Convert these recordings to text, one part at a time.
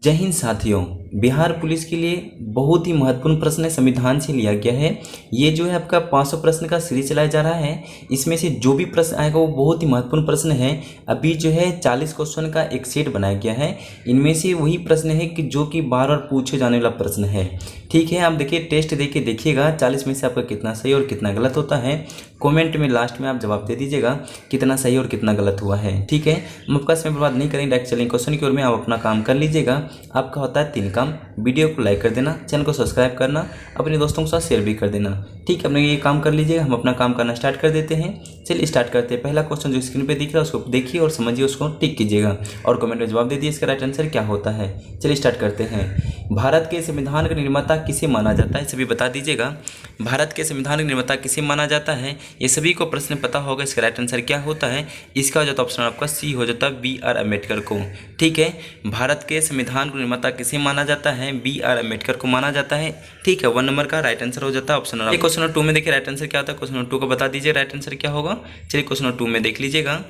जय हिंद साथियों। बिहार पुलिस के लिए बहुत ही महत्वपूर्ण प्रश्न संविधान से लिया गया है। ये जो है आपका 500 प्रश्न का सीरीज चलाया जा रहा है। इसमें से जो भी प्रश्न आएगा वो बहुत ही महत्वपूर्ण प्रश्न है। अभी जो है 40 क्वेश्चन का एक सेट बनाया गया है। इनमें से वही प्रश्न है कि जो कि बार बार पूछे जाने वाला प्रश्न है। ठीक है, आप देखिए टेस्ट देके देखिएगा 40 में से आपका कितना सही और कितना गलत होता है। कमेंट में लास्ट में आप जवाब दे दीजिएगा कितना सही और कितना गलत हुआ है। ठीक है, हम आपका समय बर्बाद नहीं करेंगे, डायरेक्ट चलेंगे क्वेश्चन की ओर में। आप अपना काम कर लीजिएगा। आपका होता है 3 काम। वीडियो को लाइक कर देना, चैनल को सब्सक्राइब करना, अपने दोस्तों के साथ शेयर भी कर देना। ठीक है, अपने ये काम कर लीजिएगा। हम अपना काम करना स्टार्ट कर देते हैं। चलिए स्टार्ट करते हैं। पहला क्वेश्चन जो स्क्रीन पे दिख रहा है उसको देखिए और समझिए, उसको टिक कीजिएगा और कमेंट में जवाब दे दीजिए इसका राइट आंसर क्या होता है। चलिए स्टार्ट करते हैं। भारत के संविधान का निर्माता किसे माना जाता है, सभी बता दीजिएगा। भारत के संविधान का निर्माता किसे माना जाता है, ये सभी को प्रश्न पता होगा। इसका राइट आंसर क्या होता है, इसका हो जाता ऑप्शन आपका सी हो जाता है, B.R. अम्बेडकर को। ठीक है, भारत के संविधान का निर्माता किसे माना जाता है, B.R. अम्बेडकर को माना जाता है। ठीक है, 1 नंबर का राइट आंसर हो जाता है ऑप्शन। क्वेश्चन नंबर 2 में देखिए राइट आंसर क्या होता है। क्वेश्चन नंबर 2 को बता दीजिए राइट आंसर क्या होगा। चलिए क्वेश्चन नंबर 2 में देख लीजिएगा।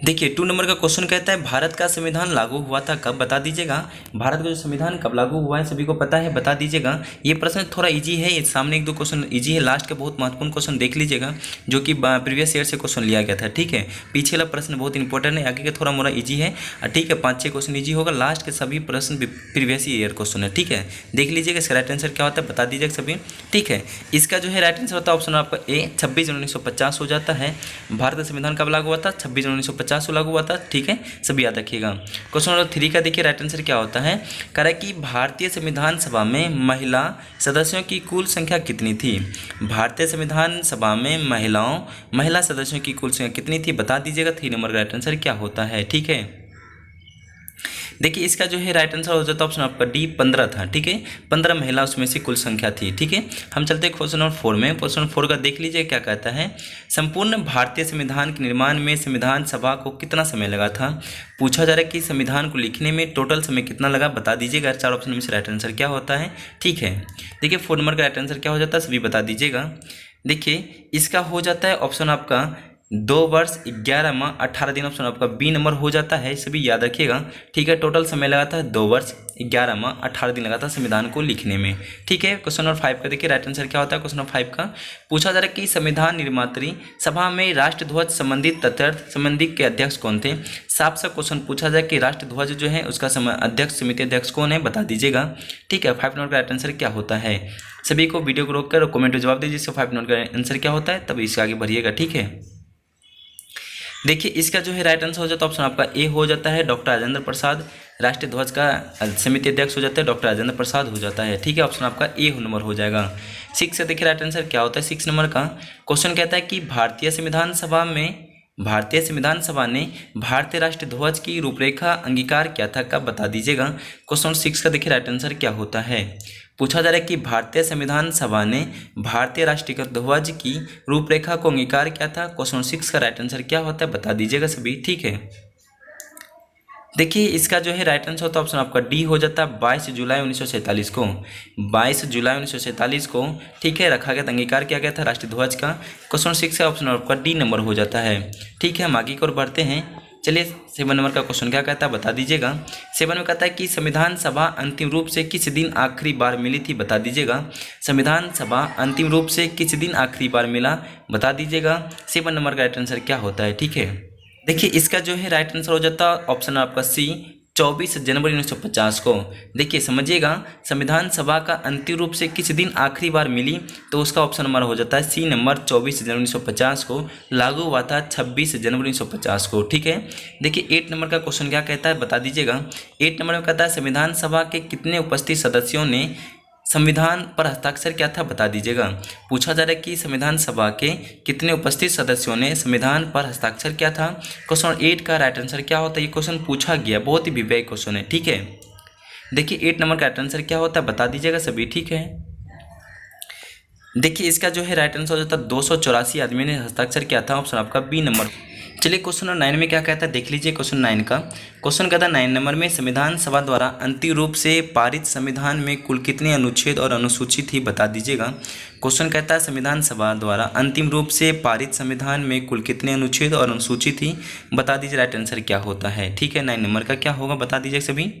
देखिए 2 नंबर का क्वेश्चन कहता है भारत का संविधान लागू हुआ था कब, बता दीजिएगा। भारत का जो संविधान कब लागू हुआ है सभी को पता है, बता दीजिएगा। ये प्रश्न थोड़ा इजी है, ये सामने 1-2 क्वेश्चन इजी है, लास्ट के बहुत महत्वपूर्ण क्वेश्चन देख लीजिएगा जो कि प्रीवियस ईयर से क्वेश्चन लिया गया था। ठीक है, पीछे वाला प्रश्न बहुत इंपॉर्टेंट है, आगे का थोड़ा मोड़ा ईजी है। ठीक है, 5-6 क्वेश्चन ईजी होगा, लास्ट के सभी प्रश्न प्रीवियस ईयर क्वेश्चन है। ठीक है, देख लीजिएगा इसका राइट आंसर क्या होता है, बता दीजिएगा सभी। ठीक है, इसका जो है राइट आंसर होता है ऑप्शन आपका ए, 26 जनवरी 1950 हो जाता है। भारत का संविधान कब लागू हुआ था, 26 जनवरी 1950 को लागू हुआ था। ठीक है, सभी याद रखिएगा। क्वेश्चन नंबर 3 का देखिए राइट आंसर क्या होता है। कह रहा है कि भारतीय संविधान सभा में महिला सदस्यों की कुल संख्या कितनी थी। भारतीय संविधान सभा में महिला सदस्यों की कुल संख्या कितनी थी, बता दीजिएगा। 3 नंबर का राइट आंसर क्या होता है। ठीक है, देखिए इसका जो है राइट आंसर हो जाता है ऑप्शन आपका डी, 15 था। ठीक है, 15 महिला उसमें से कुल संख्या थी। ठीक है, हम चलते हैं क्वेश्चन नंबर 4 में। क्वेश्चन नंबर 4 का देख लीजिए क्या कहता है। संपूर्ण भारतीय संविधान के निर्माण में संविधान सभा को कितना समय लगा था। पूछा जा रहा है कि संविधान को लिखने में टोटल समय कितना लगा, बता दीजिएगा। 4 ऑप्शन में से राइट आंसर क्या होता है। ठीक है, देखिए 4 नंबर का राइट आंसर क्या हो जाता है, सभी बता दीजिएगा। देखिए इसका हो जाता है ऑप्शन आपका 2 वर्ष 11 माह 18 दिन, ऑप्शन आपका बी नंबर हो जाता है, सभी याद रखिएगा। ठीक है, टोटल समय लगा था 2 वर्ष 11 माह 18 दिन लगा था संविधान को लिखने में। ठीक है, क्वेश्चन नंबर 5 का देखिए राइट आंसर क्या होता है। क्वेश्चन नंबर 5 का पूछा जा रहा है कि संविधान निर्मात्री सभा में राष्ट्रध्वज संबंधित तथ्यार्थ संबंधी के अध्यक्ष कौन थे। साफ सा क्वेश्चन पूछा जाए कि राष्ट्रध्वज जो है उसका अध्यक्ष समिति अध्यक्ष कौन है, बता दीजिएगा। ठीक है, 5 नंबर का राइट आंसर क्या होता है। सभी को वीडियो को रोक कर कमेंट में जवाब दीजिए इसका 5 नंबर का आंसर क्या होता है, तब इसके आगे बढ़िएगा। ठीक है, देखिए इसका जो है राइट आंसर हो जाता है ऑप्शन आपका ए हो जाता है, डॉक्टर राजेंद्र प्रसाद। राष्ट्रीय ध्वज का समिति अध्यक्ष हो जाता है डॉक्टर राजेंद्र प्रसाद हो जाता है। ठीक है, ऑप्शन आपका ए नंबर हो जाएगा। 6 से देखिए राइट आंसर क्या होता है। 6 नंबर का क्वेश्चन कहता है कि भारतीय संविधान सभा ने भारतीय राष्ट्रीय ध्वज की रूपरेखा अंगीकार किया था कब, बता दीजिएगा। क्वेश्चन 6 का देखिए राइट आंसर क्या होता है। पूछा जा रहा है कि भारतीय संविधान सभा ने भारतीय राष्ट्रीय ध्वज की रूपरेखा को अंगीकार किया था। क्वेश्चन 6 का राइट आंसर क्या होता है, बता दीजिएगा सभी। ठीक है, देखिए इसका जो है राइट आंसर होता है ऑप्शन आपका डी हो जाता है, 22 जुलाई 1947 को। 22 जुलाई 1947 को ठीक है रखा गया था, अंगीकार किया गया था राष्ट्रीय ध्वज का। क्वेश्चन 6 का ऑप्शन आपका डी नंबर हो जाता है। ठीक है, हम आगे की ओर बढ़ते हैं। चलिए 7 नंबर का क्वेश्चन क्या कहता है, बता दीजिएगा। 7 में कहता है कि संविधान सभा अंतिम रूप से किस दिन आखिरी बार मिली थी, बता दीजिएगा। संविधान सभा अंतिम रूप से किस दिन आखिरी बार मिला, बता दीजिएगा। 7 नंबर का राइट आंसर क्या होता है। ठीक है, देखिए इसका जो है राइट आंसर हो जाता है ऑप्शन आपका सी, 24 जनवरी 1950 को। देखिए समझिएगा, संविधान सभा का अंतिम रूप से किस दिन आखिरी बार मिली, तो उसका ऑप्शन नंबर हो जाता है सी नंबर, 24 जनवरी 1950 को। लागू हुआ था 26 जनवरी 1950 को। ठीक है, देखिए 8 नंबर का क्वेश्चन क्या कहता है, बता दीजिएगा। 8 नंबर में कहता है संविधान सभा के कितने उपस्थित सदस्यों ने संविधान पर हस्ताक्षर किया था, बता दीजिएगा। पूछा जा रहा है कि संविधान सभा के कितने उपस्थित सदस्यों ने संविधान पर हस्ताक्षर किया था। क्वेश्चन 8 का राइट आंसर क्या होता है, ये क्वेश्चन पूछा गया, बहुत ही विवेक क्वेश्चन है। ठीक है, देखिए 8 नंबर का राइट आंसर क्या होता है, बता दीजिएगा सभी। ठीक है, देखिए इसका जो है राइट आंसर हो जाता है 284 आदमी ने हस्ताक्षर किया था, ऑप्शन आपका बी नंबर। चलिए क्वेश्चन नंबर 9 में क्या कहता है, देख लीजिए। क्वेश्चन 9 का क्वेश्चन कहता है 9 नंबर में संविधान सभा द्वारा अंतिम रूप से पारित संविधान में कुल कितने अनुच्छेद और अनुसूची थी, बता दीजिएगा। क्वेश्चन कहता है संविधान सभा द्वारा अंतिम रूप से पारित संविधान में कुल कितने अनुच्छेद और अनुसूची थी, बता दीजिए। राइट आंसर क्या होता है। ठीक है, 9 नंबर का क्या होगा, बता दीजिए सभी।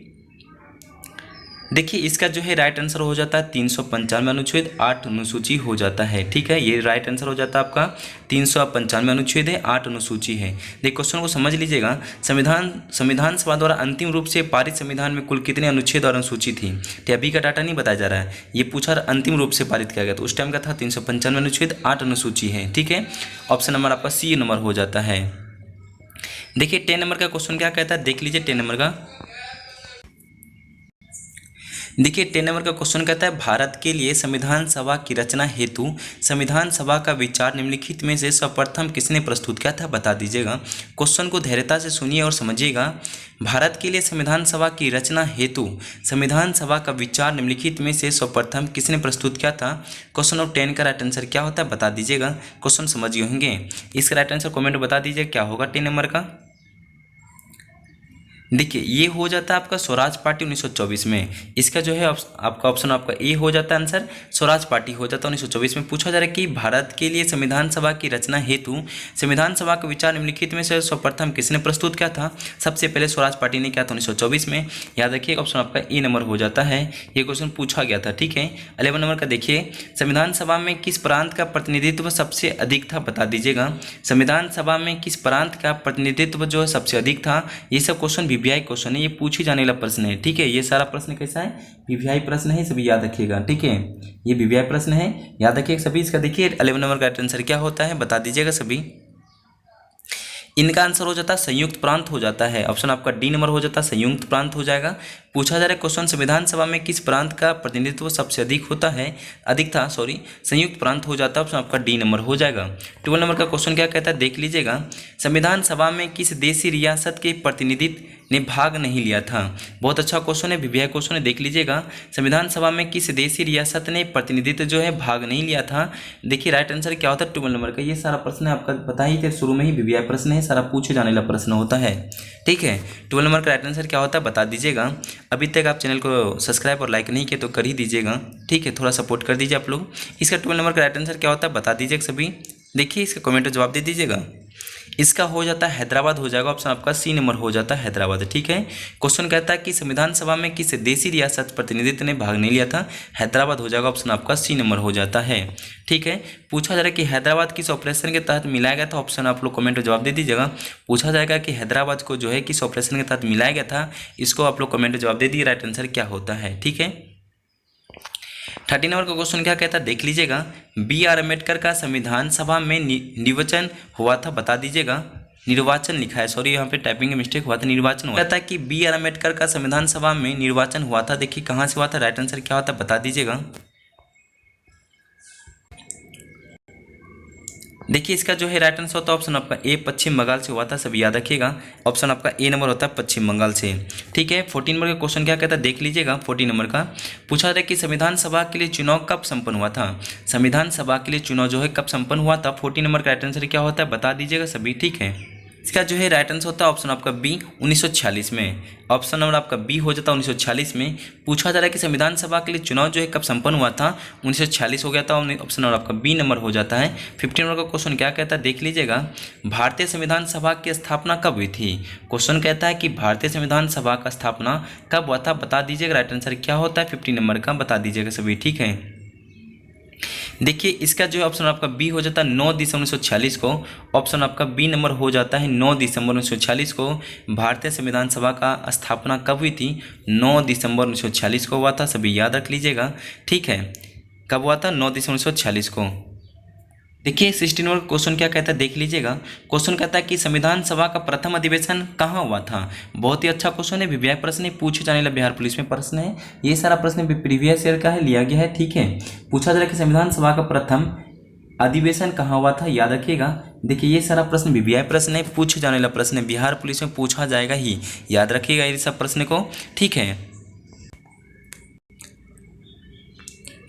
देखिए इसका जो है राइट आंसर हो जाता है 395 अनुच्छेद 8 अनुसूची हो जाता है। ठीक है, ये राइट आंसर हो जाता है आपका 395 अनुच्छेद है, 8 अनुसूची है। देखिए क्वेश्चन को समझ लीजिएगा, संविधान सभा द्वारा अंतिम रूप से पारित संविधान में कुल कितने अनुच्छेद और अनुसूची थी। तो अभी का डाटा नहीं बताया जा रहा है, ये पूछा अंतिम रूप से पारित किया गया तो उस टाइम का था 395 अनुच्छेद 8 अनुसूची है। ठीक है, ऑप्शन नंबर आपका सी नंबर हो जाता है। देखिए 10 नंबर का क्वेश्चन क्या कहता है, देख लीजिए 10 नंबर का। देखिए 10 नंबर का क्वेश्चन कहता है, भारत के लिए संविधान सभा की रचना हेतु संविधान सभा का विचार निम्नलिखित में से सर्वप्रथम किसने प्रस्तुत किया था, बता दीजिएगा। क्वेश्चन को धैर्यता से सुनिए और समझिएगा। भारत के लिए संविधान सभा की रचना हेतु संविधान सभा का विचार निम्नलिखित में से सर्वप्रथम किसने प्रस्तुत किया था। क्वेश्चन ऑफ 10 का राइट आंसर क्या होता है, बता दीजिएगा। क्वेश्चन समझ गए होंगे, इसका राइट आंसर कॉमेंट बता दीजिए क्या होगा 10 नंबर का। देखिए ये हो जाता है आपका स्वराज पार्टी 1924 में। इसका जो है आपका ऑप्शन आपका ए हो जाता है आंसर, स्वराज पार्टी हो जाता है 1924 में। पूछा जा रहा है कि भारत के लिए संविधान सभा की रचना हेतु संविधान सभा का विचार निम्नलिखित में से सर्वप्रथम किसने प्रस्तुत किया था। सबसे पहले स्वराज पार्टी ने किया था 1924 में। याद रखिए ऑप्शन आपका ए नंबर हो जाता है, ये क्वेश्चन पूछा गया था। ठीक है, 11 नंबर का देखिए, संविधान सभा में किस प्रांत का प्रतिनिधित्व सबसे अधिक था, बता दीजिएगा। संविधान सभा में किस प्रांत का प्रतिनिधित्व जो है सबसे अधिक था। ये सब क्वेश्चन वीवीआई क्वेश्चन है, ये पूछी जाने वाला प्रश्न है। ठीक है, ये सारा प्रश्न कैसा है, वीवीआई प्रश्न है, सभी याद रखिएगा। ठीक है, ये वीवीआई प्रश्न है, याद रखिएगा सभी। इसका देखिए 11 नंबर का आंसर क्या होता है, बता दीजिएगा सभी। इनका आंसर हो जाता है संयुक्त प्रांत हो जाता है, ऑप्शन आपका डी नंबर हो जाता है, संयुक्त प्रांत हो जाएगा। पूछा जा रहा है क्वेश्चन, संविधान सभा में किस प्रांत का प्रतिनिधित्व सबसे अधिक था, संयुक्त प्रांत हो जाता है, ऑप्शन आपका डी नंबर हो जाएगा। 12 नंबर का क्वेश्चन क्या कहता है, देख लीजिएगा। संविधान सभा में किस देशी रियासत के प्रतिनिधित्व ने भाग नहीं लिया था। बहुत अच्छा क्वेश्चन है, वीवीआई क्वेश्चन है, देख लीजिएगा। संविधान सभा में किस देशी रियासत ने प्रतिनिधित्व जो है भाग नहीं लिया था। देखिए राइट आंसर क्या होता है 12 नंबर का। ये सारा प्रश्न है आपका पता ही थे, शुरू में ही वीवीआई प्रश्न है, सारा पूछे जाने वाला प्रश्न होता है। ठीक है, 12 नंबर का राइट आंसर क्या होता है, बता दीजिएगा। अभी तक आप चैनल को सब्सक्राइब और लाइक नहीं किए तो कर ही दीजिएगा। ठीक है, थोड़ा सपोर्ट कर दीजिए आप लोग। इसका 12 नंबर का राइट आंसर क्या होता है, बता दीजिएगा सभी। देखिए इसका कमेंट में जवाब दे दीजिएगा। इसका हो जाता है हैदराबाद हो जाएगा, ऑप्शन आपका सी नंबर हो जाता है हैदराबाद। ठीक है, क्वेश्चन कहता है कि संविधान सभा में किस देशी रियासत प्रतिनिधित्व ने भाग नहीं लिया था। हैदराबाद हो जाएगा, ऑप्शन आपका सी नंबर हो जाता है। ठीक है, पूछा जा रहा है कि हैदराबाद किस ऑपरेशन के तहत मिलाया गया था, ऑप्शन आप लोग कमेंट में जवाब दे दीजिएगा। पूछा जाएगा कि हैदराबाद को जो है किस ऑपरेशन के तहत मिलाया गया था, इसको आप लोग कमेंट में जवाब दे दिए, राइट आंसर क्या होता है। ठीक है, 30 नंबर का क्वेश्चन क्या कहता है, देख लीजिएगा। बी आर अम्बेडकर का संविधान सभा में निर्वाचन हुआ था, बता दीजिएगा। निर्वाचन लिखा है, सॉरी यहाँ पे टाइपिंग में मिस्टेक हुआ था, निर्वाचन हुआ कहता है कि बी आर अम्बेडकर का संविधान सभा में निर्वाचन हुआ था। देखिए कहाँ से हुआ था, राइट आंसर क्या होता है, बता दीजिएगा। देखिए इसका जो है राइट आंसर होता है ऑप्शन आपका ए, पश्चिम बंगाल से हुआ था, सभी याद रखिएगा। ऑप्शन आपका ए नंबर होता है, पश्चिम बंगाल से। ठीक है, 14 नंबर का क्वेश्चन क्या कहता है, देख लीजिएगा। 14 नंबर का पूछा जा रहा है कि संविधान सभा के लिए चुनाव कब संपन्न हुआ था। संविधान सभा के लिए चुनाव जो है कब संपन्न हुआ था। 14 नंबर का राइट आंसर क्या होता है, बता दीजिएगा सभी। ठीक है, इसका जो है राइट आंसर होता है ऑप्शन आपका बी 1946 में। ऑप्शन नंबर आपका बी हो जाता है 1946 में। पूछा जा रहा है कि संविधान सभा के लिए चुनाव जो है कब संपन्न हुआ था, 1946 हो गया था, ऑप्शन नंबर आपका बी नंबर हो जाता है। 15 नंबर का क्वेश्चन क्या कहता है, देख लीजिएगा। भारतीय संविधान सभा की स्थापना कब हुई थी। क्वेश्चन कहता है कि भारतीय संविधान सभा का स्थापना कब हुआ था, बता दीजिएगा। राइट आंसर क्या होता है 15 नंबर का, बता दीजिएगा सभी। ठीक है, देखिए इसका जो ऑप्शन आपका बी हो जाता है 9 दिसंबर 1946 को। ऑप्शन आपका बी नंबर हो जाता है 9 दिसंबर 1946 को। भारतीय संविधान सभा का स्थापना कब हुई थी, 9 दिसंबर 1946 को हुआ था, सभी याद रख लीजिएगा। ठीक है, कब हुआ था, 9 दिसंबर 1946 को। देखिए 16 नंबर क्वेश्चन क्या कहता है, देख लीजिएगा। क्वेश्चन कहता है कि संविधान सभा का प्रथम अधिवेशन कहाँ हुआ था। बहुत ही अच्छा क्वेश्चन है, वीवीआई प्रश्न है, पूछे जाने वाला बिहार पुलिस में प्रश्न है। ये सारा प्रश्न प्रीवियस ईयर का है, लिया गया है। ठीक है, पूछा जा रहा है कि संविधान सभा का प्रथम अधिवेशन कहाँ हुआ था, याद रखिएगा। देखिए ये सारा प्रश्न वीवीआई प्रश्न है, पूछे जाने वाला प्रश्न है, बिहार पुलिस में पूछा जाएगा ही, याद रखिएगा ये सब प्रश्न को। ठीक है,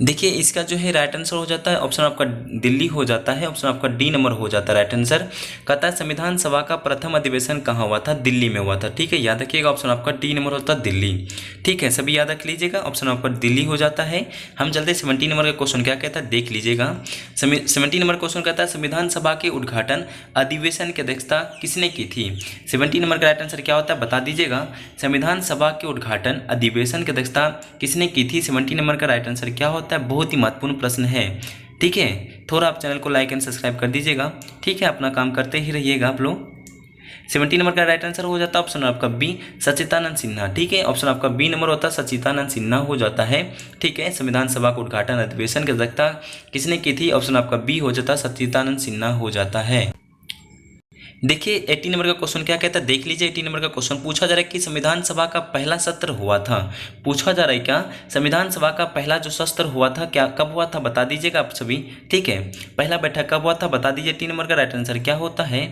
देखिए इसका जो है राइट आंसर हो जाता है ऑप्शन आपका दिल्ली हो जाता है, ऑप्शन आपका डी नंबर हो जाता है राइट आंसर। कहता है संविधान सभा का प्रथम अधिवेशन कहाँ हुआ था, दिल्ली में हुआ था। ठीक है, याद रखिएगा ऑप्शन आपका डी नंबर होता है दिल्ली। ठीक है, सभी याद रख लीजिएगा, ऑप्शन आपका दिल्ली हो जाता है। हम चलते 17 नंबर का क्वेश्चन क्या कहता है देख लीजिएगा। 17 नंबर क्वेश्चन कहता है संविधान सभा के उद्घाटन अधिवेशन की अध्यक्षता किसने की थी। 17 नंबर का राइट आंसर क्या होता है बता दीजिएगा। संविधान सभा के उद्घाटन अधिवेशन की अध्यक्षता किसने की थी, 17 नंबर का राइट आंसर क्या होता है। बहुत ही महत्वपूर्ण प्रश्न है। ठीक है, थोड़ा आप चैनल को लाइक एंड सब्सक्राइब कर दीजिएगा। ठीक है, अपना काम करते ही रहिएगा आप लोग। 17 नंबर का राइट आंसर हो जाता है ऑप्शन आपका बी सच्चिदानंद सिन्हा। ठीक है, ऑप्शन आपका बी नंबर होता है सच्चिदानंद सिन्हा हो जाता है। ठीक है, संविधान सभा का उद्घाटन अधिवेशन की अध्यक्षता किसने की थी, ऑप्शन आपका बी हो जाता है सच्चिदानंद सिन्हा हो जाता है। देखिए 18 नंबर का क्वेश्चन क्या कहता है देख लीजिए। 18 नंबर का क्वेश्चन पूछा जा रहा है कि संविधान सभा का पहला सत्र हुआ था। पूछा जा रहा है क्या संविधान सभा का पहला जो सत्र हुआ था क्या कब हुआ था बता दीजिएगा आप सभी। ठीक है, पहला बैठक कब हुआ था बता दीजिए। 18 नंबर का राइट आंसर क्या होता है।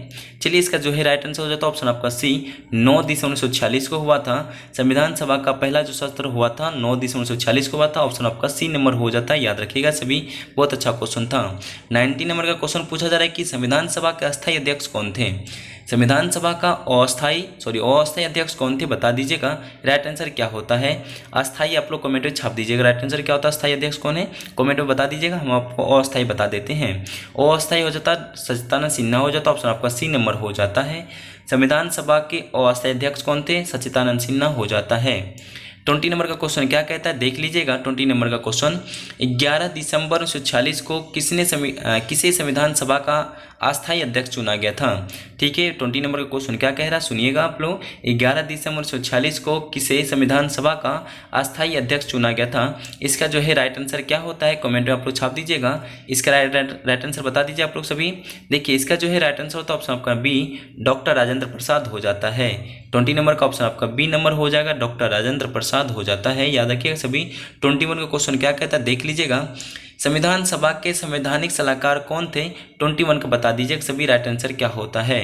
चलिए इसका जो है राइट आंसर हो जाता है ऑप्शन आपका सी 9 दिसंबर 1946 को हुआ था। संविधान सभा का पहला जो सत्र हुआ था 9 दिसंबर 1946 को हुआ था। ऑप्शन आपका सी नंबर हो जाता है, याद रखिएगा सभी, बहुत अच्छा क्वेश्चन था। 19 नंबर का क्वेश्चन पूछा जा रहा है कि संविधान सभा के अस्थायी अध्यक्ष कौन थे। संविधान सभा का अस्थायी अध्यक्ष कौन थे बता दीजिएगा। राइट आंसर क्या होता है अस्थायी, आप लोग कमेंट में छाप दीजिएगा। राइट आंसर क्या होता है अस्थायी अध्यक्ष कौन है कमेंट में बता दीजिएगा, हम आपको अस्थायी बता देते हैं। अस्थायी हो जाता है सच्चिदानंद सिन्हा हो जाता है, ऑप्शन आपका सी नंबर हो जाता है। संविधान सभा के अस्थायी अध्यक्ष कौन थे, सच्चिदानंद सिन्हा हो जाता है। 20 नंबर का क्वेश्चन क्या कहता है देख लीजिएगा। 20 नंबर का क्वेश्चन 11 दिसंबर 1946 को किसे संविधान सभा का अस्थायी अध्यक्ष चुना गया था। ठीक है, 20 नंबर का क्वेश्चन क्या कह रहा है सुनिएगा आप लोग। 11 दिसंबर 1946 को किसे संविधान सभा का अस्थायी अध्यक्ष चुना गया था। इसका जो है राइट आंसर क्या होता है कमेंट में आप लोग छाप दीजिएगा। इसका राइट आंसर बता दीजिए आप लोग सभी। देखिए इसका जो है राइट आंसर होता है ऑप्शन आपका बी डॉक्टर राजेंद्र प्रसाद हो जाता है। 20 नंबर का ऑप्शन आपका बी नंबर हो जाएगा, डॉक्टर राजेंद्र प्रसाद हो जाता है, याद रखिएगा सभी। 21 का क्वेश्चन क्या कहता है देख लीजिएगा। संविधान सभा के संवैधानिक सलाहकार कौन थे, 21 का बता दीजिए सभी। राइट आंसर क्या होता है।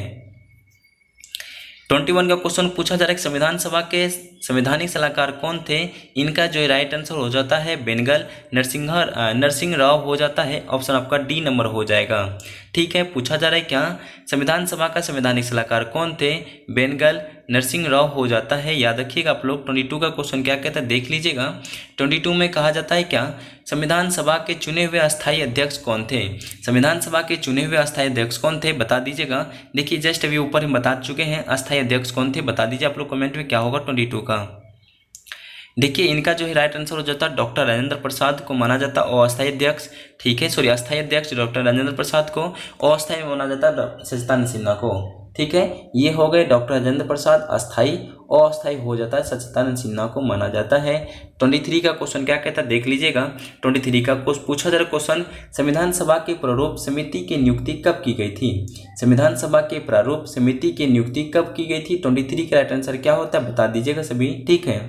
21 का क्वेश्चन पूछा जा रहा है कि संविधान सभा के संवैधानिक सलाहकार कौन थे। इनका जो राइट आंसर हो जाता है बेनगल नरसिंह राव हो जाता है, ऑप्शन आपका डी नंबर हो जाएगा। ठीक है, पूछा जा रहा है क्या संविधान सभा का संवैधानिक सलाहकार कौन थे, बेनगल नरसिंह राव हो जाता है, याद रखिएगा आप लोग। 22 का क्वेश्चन क्या कहता है देख लीजिएगा। 22 में कहा जाता है क्या संविधान सभा के चुने हुए अस्थायी अध्यक्ष कौन थे। संविधान सभा के चुने हुए अस्थायी अध्यक्ष कौन थे बता दीजिएगा। देखिए जस्ट अभी ऊपर हम बता चुके हैं अस्थायी अध्यक्ष कौन थे, बता दीजिए आप लोग कमेंट में क्या होगा 22 का। देखिए इनका जो है राइट आंसर हो जाता है डॉक्टर राजेंद्र प्रसाद को माना जाता है अस्थायी अध्यक्ष। ठीक है, सॉरी अस्थायी अध्यक्ष डॉक्टर राजेंद्र प्रसाद को, अस्थायी माना जाता है सच्चिदानंद सिन्हा को। ठीक है, ये हो गए डॉक्टर राजेंद्र प्रसाद अस्थायी, अस्थायी हो जाता है सच्चिदानंद सिन्हा को माना जाता है। 23 का क्वेश्चन क्या कहता है देख लीजिएगा। 23 का पूछा जा रहा क्वेश्चन संविधान सभा के प्रारूप समिति की नियुक्ति कब की गई थी। संविधान सभा के प्रारूप समिति की नियुक्ति कब की गई थी। 23 का राइट आंसर क्या होता है बता दीजिएगा सभी। ठीक है,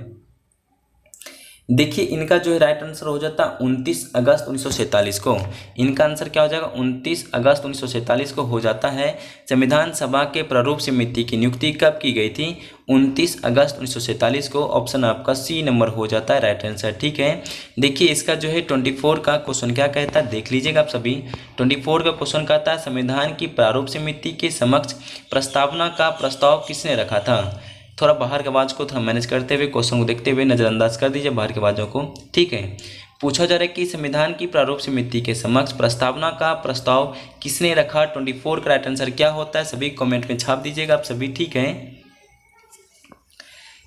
देखिए इनका जो है राइट आंसर हो जाता है 29 अगस्त 1947 को। इनका आंसर क्या हो जाएगा 29 अगस्त 1947 को हो जाता है। संविधान सभा के प्रारूप समिति की नियुक्ति कब की गई थी, 29 अगस्त 1947 को, ऑप्शन आपका सी नंबर हो जाता है राइट आंसर। ठीक है, देखिए इसका जो है 24 का क्वेश्चन क्या कहता है देख लीजिएगा आप सभी। 24 का क्वेश्चन कहता है संविधान की प्रारूप समिति के समक्ष प्रस्तावना का प्रस्ताव किसने रखा था। थोड़ा बाहर के आवाज़ को थोड़ा मैनेज करते हुए क्वेश्चन को देखते हुए नज़रअंदाज कर दीजिए बाहर के आवाज़ों को। ठीक है, पूछा जा रहा है कि संविधान की प्रारूप समिति के समक्ष प्रस्तावना का प्रस्ताव किसने रखा। 24 का राइट आंसर क्या होता है सभी कमेंट में छाप दीजिएगा आप सभी। ठीक है,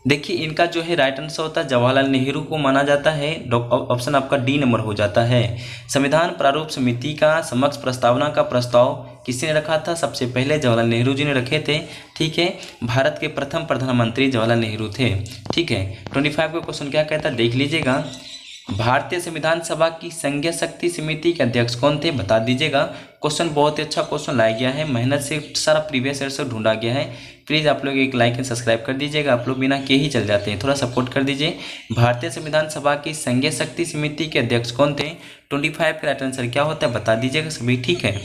देखिए इनका जो है राइट आंसर होता है जवाहरलाल नेहरू को माना जाता है, ऑप्शन आपका डी नंबर हो जाता है। संविधान प्रारूप समिति का समक्ष प्रस्तावना का प्रस्ताव किसने रखा था, सबसे पहले जवाहरलाल नेहरू जी ने रखे थे। ठीक है, भारत के प्रथम प्रधानमंत्री जवाहरलाल नेहरू थे। ठीक है, 25 का क्वेश्चन क्या कहता है देख लीजिएगा। भारतीय संविधान सभा की संघीय शक्ति समिति के अध्यक्ष कौन थे बता दीजिएगा। क्वेश्चन बहुत ही अच्छा क्वेश्चन लाया गया है, मेहनत से सारा प्रीवियस ईयर से ढूंढा गया है। प्लीज़ आप लोग एक लाइक एंड सब्सक्राइब कर दीजिएगा, आप लोग बिना के ही चल जाते हैं, थोड़ा सपोर्ट कर दीजिए। भारतीय संविधान सभा की संघीय शक्ति समिति के अध्यक्ष कौन थे। 25 का राइट आंसर क्या होता है बता दीजिएगा सभी। ठीक है,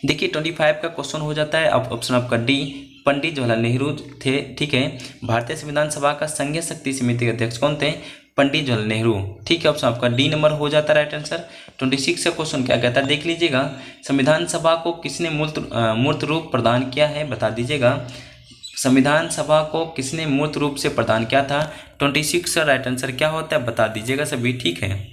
देखिए 25 का क्वेश्चन हो जाता है ऑप्शन आपका डी पंडित जवाहरलाल नेहरू थे। ठीक है, भारतीय संविधान सभा का संघीय शक्ति समिति के अध्यक्ष कौन थे, पंडित जवाहरलाल नेहरू। ठीक है, ऑप्शन आपका डी नंबर हो जाता है राइट आंसर। 26 का क्वेश्चन क्या कहता है देख लीजिएगा, संविधान सभा को किसने मूर्त रूप प्रदान किया है, बता दीजिएगा। संविधान सभा को किसने मूर्त रूप से प्रदान किया था। 26 का राइट आंसर क्या होता है बता दीजिएगा सभी। ठीक है,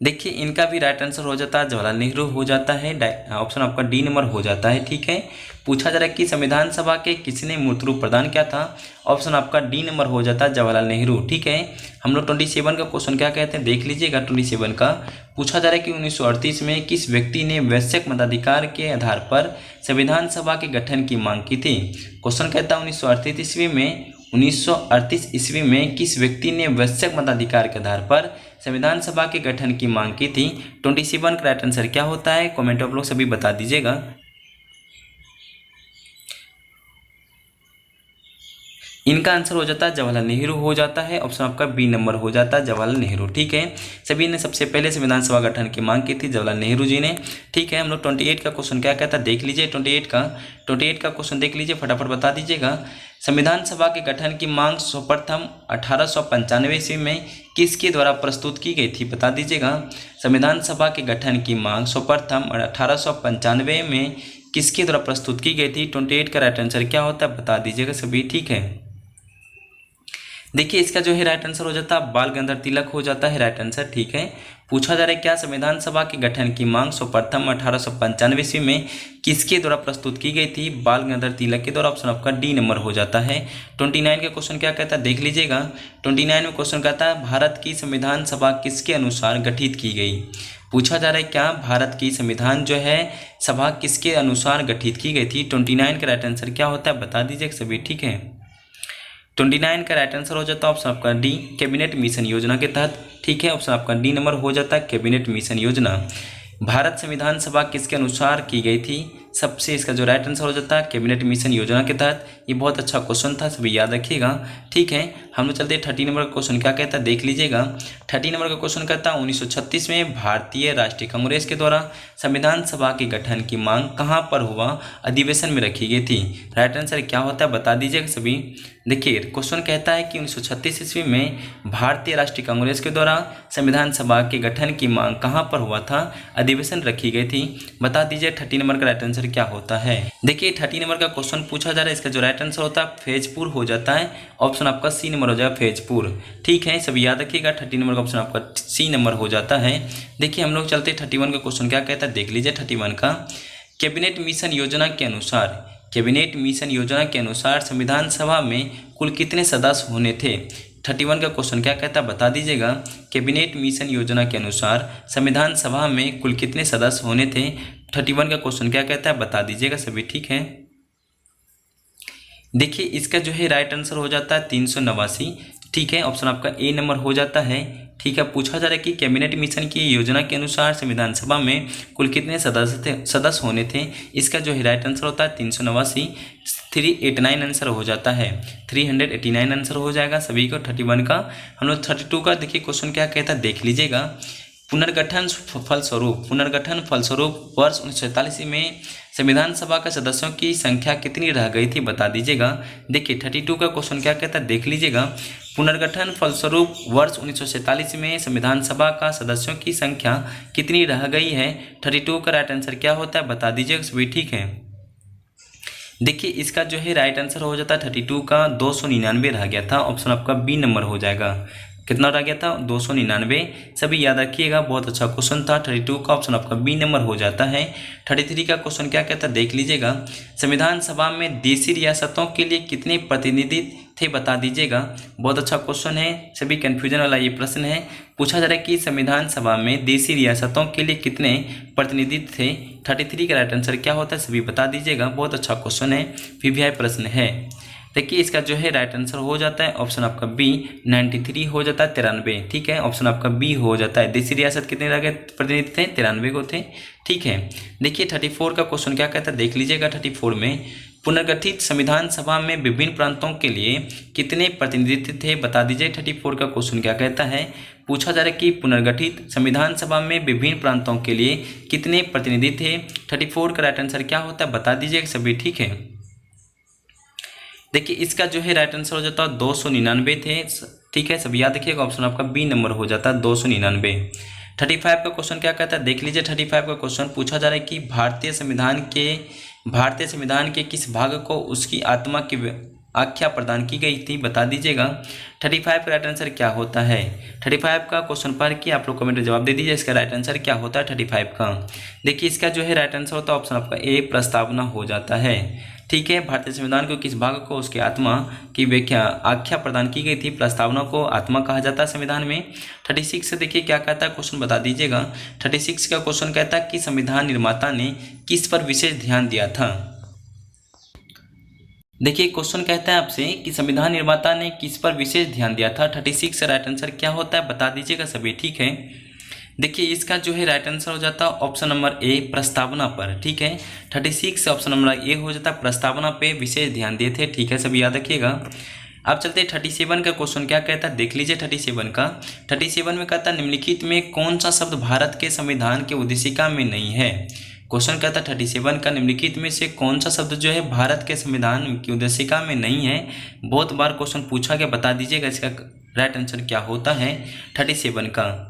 देखिए इनका भी राइट आंसर हो जाता है जवाहरलाल नेहरू हो जाता है, ऑप्शन आपका डी नंबर हो जाता है। ठीक है, पूछा जा रहा है कि संविधान सभा के किसने मूर्त रूप प्रदान किया था, ऑप्शन आपका डी नंबर हो जाता है जवाहरलाल नेहरू। ठीक है, हम लोग 27 का क्वेश्चन क्या कहते हैं देख लीजिएगा। 27 का पूछा जा रहा है कि 1938 में किस व्यक्ति ने वैश्विक मताधिकार के आधार पर संविधान सभा के गठन की मांग की थी। क्वेश्चन कहता है 1938 ईस्वी में किस व्यक्ति ने वैश्विक मताधिकार के आधार पर संविधान सभा के गठन की मांग की थी। 27 का राइट आंसर क्या होता है कमेंट आप लोग सभी बता दीजिएगा। इनका आंसर हो जाता है जवाहरलाल नेहरू हो जाता है, ऑप्शन आपका बी नंबर हो जाता है जवाहरलाल नेहरू। ठीक है, सभी ने सबसे पहले संविधान सभा गठन की मांग की थी जवाहरलाल नेहरू जी ने। ठीक है, हम लोग 28 का क्वेश्चन क्या कहता है देख लीजिए। 28 का क्वेश्चन देख लीजिए, फटाफट बता दीजिएगा। संविधान सभा के गठन की मांग सर्वप्रथम 1895 ईस्वी में किसके द्वारा प्रस्तुत की गई थी, बता दीजिएगा। संविधान सभा के गठन की मांग सर्वप्रथम 1895 में किसके द्वारा प्रस्तुत की गई थी। 28 का राइट आंसर क्या होता है बता दीजिएगा सभी। ठीक है, देखिए इसका जो है राइट आंसर हो जाता है बाल गंगाधर तिलक हो जाता है राइट आंसर। ठीक है, पूछा जा रहा है क्या संविधान सभा के गठन की मांग सर्वप्रथम 1895 ईस्वी में किसके द्वारा प्रस्तुत की गई थी, बाल गंगाधर तिलक के द्वारा, ऑप्शन आपका डी नंबर हो जाता है। 29 का क्वेश्चन क्या कहता है देख लीजिएगा। 29 में क्वेश्चन कहता है भारत की संविधान सभा किसके अनुसार गठित की गई। पूछा जा रहा है क्या भारत की संविधान जो है सभा किसके अनुसार गठित की गई थी। 29 का राइट आंसर क्या होता है बता दीजिए सभी। ठीक है, 29 का राइट आंसर हो जाता है ऑप्शन आपका डी कैबिनेट मिशन योजना के तहत। ठीक है, ऑप्शन आपका डी नंबर हो जाता है कैबिनेट मिशन योजना। भारत संविधान सभा किसके अनुसार की गई थी, सबसे इसका जो राइट आंसर हो जाता है कैबिनेट मिशन योजना के तहत। ये बहुत अच्छा क्वेश्चन था, सभी याद रखिएगा। ठीक है, हम लोग चलते हैं 30 नंबर का क्वेश्चन क्या कहता है देख लीजिएगा। 30 नंबर का क्वेश्चन कहता है 1936 में भारतीय राष्ट्रीय कांग्रेस के द्वारा संविधान सभा के गठन की मांग कहाँ पर हुआ अधिवेशन में रखी गई थी। राइट आंसर क्या होता है बता दीजिएगा सभी। देखिए क्वेश्चन कहता है कि 1936 ईस्वी में भारतीय राष्ट्रीय कांग्रेस के द्वारा संविधान सभा के गठन की मांग कहाँ पर हुआ था, अधिवेशन रखी गई थी। बता दीजिए 30 नंबर का राइट आंसर क्या होता है। देखिए 30 नंबर का क्वेश्चन पूछा जा रहा है, इसका जो राइट आंसर होता है फैजपुर हो जाता है, ऑप्शन आपका सी नंबर हो जाएगा फैजपुर। ठीक है, सभी याद रखिएगा 30 नंबर का ऑप्शन आपका सी नंबर हो जाता है। देखिए हम लोग चलते 31 का क्वेश्चन क्या कहता है देख लीजिए। 31 का कैबिनेट मिशन योजना के अनुसार, कैबिनेट मिशन योजना के अनुसार संविधान सभा में कुल कितने सदस्य होने थे। 31 का क्वेश्चन क्या कहता है बता दीजिएगा। कैबिनेट मिशन योजना के अनुसार संविधान सभा में कुल कितने सदस्य होने थे। 31 का क्वेश्चन क्या कहता है बता दीजिएगा सभी। ठीक है, देखिए इसका जो है राइट आंसर हो जाता है 389। ठीक है, ऑप्शन आपका ए नंबर हो जाता है। ठीक है, पूछा जा रहा है कि कैबिनेट मिशन की योजना के अनुसार संविधान सभा में कुल कितने सदस्य होने थे। इसका जो है राइट आंसर होता है 389। 389 आंसर हो जाता है, 389 आंसर हो जाएगा सभी को 31 का। हम लोग 32 का देखिए क्वेश्चन क्या कहता है देख लीजिएगा। पुनर्गठन फलस्वरूप वर्ष 1947 में संविधान सभा के सदस्यों की संख्या कितनी रह गई थी बता दीजिएगा। देखिए 32 का क्वेश्चन क्या कहता है देख लीजिएगा। पुनर्गठन फलस्वरूप वर्ष 1947 में संविधान सभा का सदस्यों की संख्या कितनी रह गई है। 32 का राइट आंसर क्या होता है बता दीजिएगा सभी। ठीक है, देखिए इसका जो है राइट आंसर हो जाता है 32 का 299 रह गया था, ऑप्शन आपका बी नंबर हो जाएगा। कितना रह गया था 299, सभी याद रखिएगा, बहुत अच्छा क्वेश्चन था। 32 का ऑप्शन आपका बी नंबर हो जाता है। 33 का क्वेश्चन क्या कहता है देख लीजिएगा। संविधान सभा में देशी रियासतों के लिए कितने प्रतिनिधि थे बता दीजिएगा। बहुत अच्छा क्वेश्चन है, सभी कन्फ्यूजन वाला ये प्रश्न है। पूछा जा रहा है कि संविधान सभा में देशी रियासतों के लिए कितने प्रतिनिधित्व थे। 33 का राइट आंसर क्या होता है सभी बता दीजिएगा, बहुत अच्छा क्वेश्चन है, वीवीआई प्रश्न है। देखिए इसका जो है राइट आंसर हो जाता है ऑप्शन आपका बी 93 हो जाता है 93। ठीक है, ऑप्शन आपका बी हो जाता है। देशी रियासत कितने रह गए प्रतिनिधि थे 93 को थे। ठीक है, देखिए 34 का क्वेश्चन क्या कहता है देख लीजिएगा। 34 में पुनर्गठित संविधान सभा में विभिन्न प्रांतों के लिए कितने प्रतिनिधित्व थे बता दीजिए। 34 का क्वेश्चन क्या कहता है, पूछा जा रहा है कि पुनर्गठित संविधान सभा में विभिन्न प्रांतों के लिए कितने प्रतिनिधि थे। 34 का राइट आंसर क्या होता है बता दीजिए सभी। ठीक है, देखिए इसका जो है राइट आंसर हो जाता है 299 थे, ठीक है, सब याद रखिएगा। ऑप्शन आपका बी नंबर हो जाता है 299। 35 का क्वेश्चन क्या कहता है, देख लीजिए। 35 का क्वेश्चन पूछा जा रहा है कि भारतीय संविधान के किस भाग को उसकी आत्मा की आख्या प्रदान की गई थी, बता दीजिएगा। 35 का राइट आंसर क्या होता है। 35 का क्वेश्चन पढ़ के आप लोग कमेंट में जवाब दे दीजिए, इसका राइट आंसर क्या होता है 35 का। देखिए इसका जो है राइट आंसर होता है ऑप्शन आपका ए, प्रस्तावना हो जाता है। ठीक है, भारतीय संविधान को किस भाग को उसके आत्मा की व्याख्या आख्या प्रदान की गई थी, प्रस्तावना को आत्मा कहा जाता है संविधान में। 36 से देखिए क्या कहता है क्वेश्चन, बता दीजिएगा। 36 का क्वेश्चन कहता है कि संविधान निर्माता ने किस पर विशेष ध्यान दिया था। देखिए क्वेश्चन कहता है आपसे कि संविधान निर्माता ने किस पर विशेष ध्यान दिया था। 36 का राइट आंसर क्या होता है, बता दीजिएगा सभी। ठीक है, देखिए इसका जो है राइट आंसर हो जाता है ऑप्शन नंबर ए, प्रस्तावना पर। ठीक है, 36 से ऑप्शन नंबर ए हो जाता है, प्रस्तावना पे विशेष ध्यान दिए थे। ठीक है, सभी याद रखिएगा। अब चलते 37 का क्वेश्चन क्या कहता है, देख लीजिए। 37 में कहता है निम्नलिखित में कौन सा शब्द भारत के संविधान के उद्देशिका में नहीं है। क्वेश्चन कहता है 37 का निम्नलिखित में से कौन सा शब्द जो है भारत के संविधान की उद्देशिका में नहीं है। बहुत बार क्वेश्चन पूछा गया, बता दीजिएगा इसका राइट आंसर क्या होता है 37 का।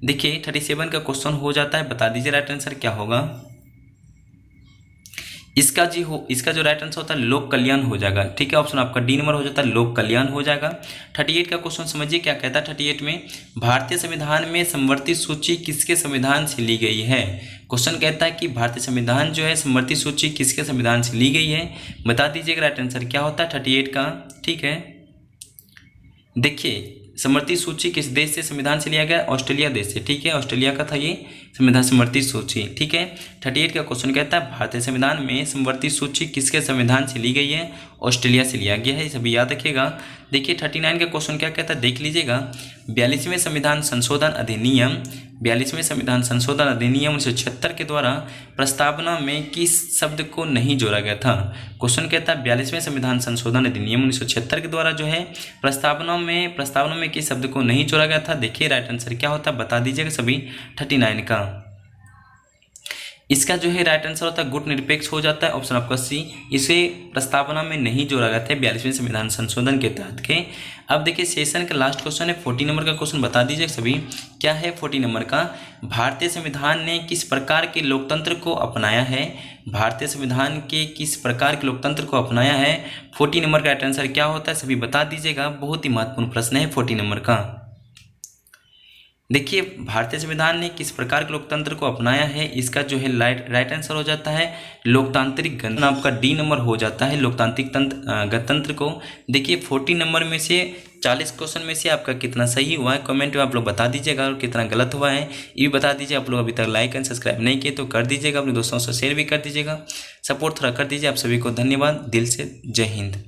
देखिए 37 का क्वेश्चन हो जाता है, बता दीजिए राइट आंसर क्या होगा। इसका जो राइट आंसर होता है लोक कल्याण हो जाएगा। ठीक है, ऑप्शन आपका डी नंबर हो जाता है, लोक कल्याण हो जाएगा। 38 का क्वेश्चन समझिए क्या कहता है। 38 में भारतीय संविधान में समवर्ती सूची किसके संविधान से ली गई है। क्वेश्चन कहता है कि भारतीय संविधान जो है समवर्ती सूची किसके संविधान से ली गई है, बता दीजिएगा राइट आंसर क्या होता है 38 का। ठीक है, देखिए समवर्ती सूची किस देश से संविधान से लिया गया, ऑस्ट्रेलिया देश से। ठीक है, ऑस्ट्रेलिया का था ये संविधान समवर्ती सूची। ठीक है, 38 का क्वेश्चन कहता है भारतीय संविधान में समवर्ती सूची किसके संविधान से ली गई है, ऑस्ट्रेलिया से लिया गया है, सभी याद रखिएगा। देखिए 39 का क्वेश्चन क्या कहता है, देख लीजिएगा। 42वें संविधान संशोधन अधिनियम 1976 के द्वारा प्रस्तावना में किस शब्द को नहीं जोड़ा गया था। क्वेश्चन कहता है 42वें संविधान संशोधन अधिनियम 1976 के द्वारा जो है प्रस्तावना में किस शब्द को नहीं जोड़ा गया था। देखिए राइट आंसर क्या होता है, बता दीजिएगा सभी 39 का। इसका जो है राइट आंसर होता है गुट निरपेक्ष हो जाता है, ऑप्शन आपका सी। इसे प्रस्तावना में नहीं जोड़ा गया था 42वें संविधान संशोधन के तहत के। अब देखिए सेशन का लास्ट क्वेश्चन है 40 नंबर का क्वेश्चन, बता दीजिए सभी क्या है 40 नंबर का। भारतीय संविधान ने किस प्रकार के लोकतंत्र को अपनाया है, भारतीय संविधान के किस प्रकार के लोकतंत्र को अपनाया है। 40 नंबर का राइट आंसर क्या होता है, सभी बता दीजिएगा। बहुत ही महत्वपूर्ण प्रश्न है 40 नंबर का। देखिए भारतीय संविधान ने किस प्रकार के लोकतंत्र को अपनाया है, इसका जो है राइट आंसर हो जाता है लोकतांत्रिक गणतंत्र, आपका डी नंबर हो जाता है लोकतांत्रिक गणतंत्र को। देखिए 40 नंबर में से 40 क्वेश्चन में से आपका कितना सही हुआ है कमेंट में आप लोग बता दीजिएगा, और कितना गलत हुआ है ये भी बता दीजिए। आप लोग अभी तक लाइक एंड सब्सक्राइब नहीं किए तो कर दीजिएगा, अपने दोस्तों से शेयर भी कर दीजिएगा, सपोर्ट थोड़ा कर दीजिए। आप सभी को धन्यवाद, दिल से जय हिंद।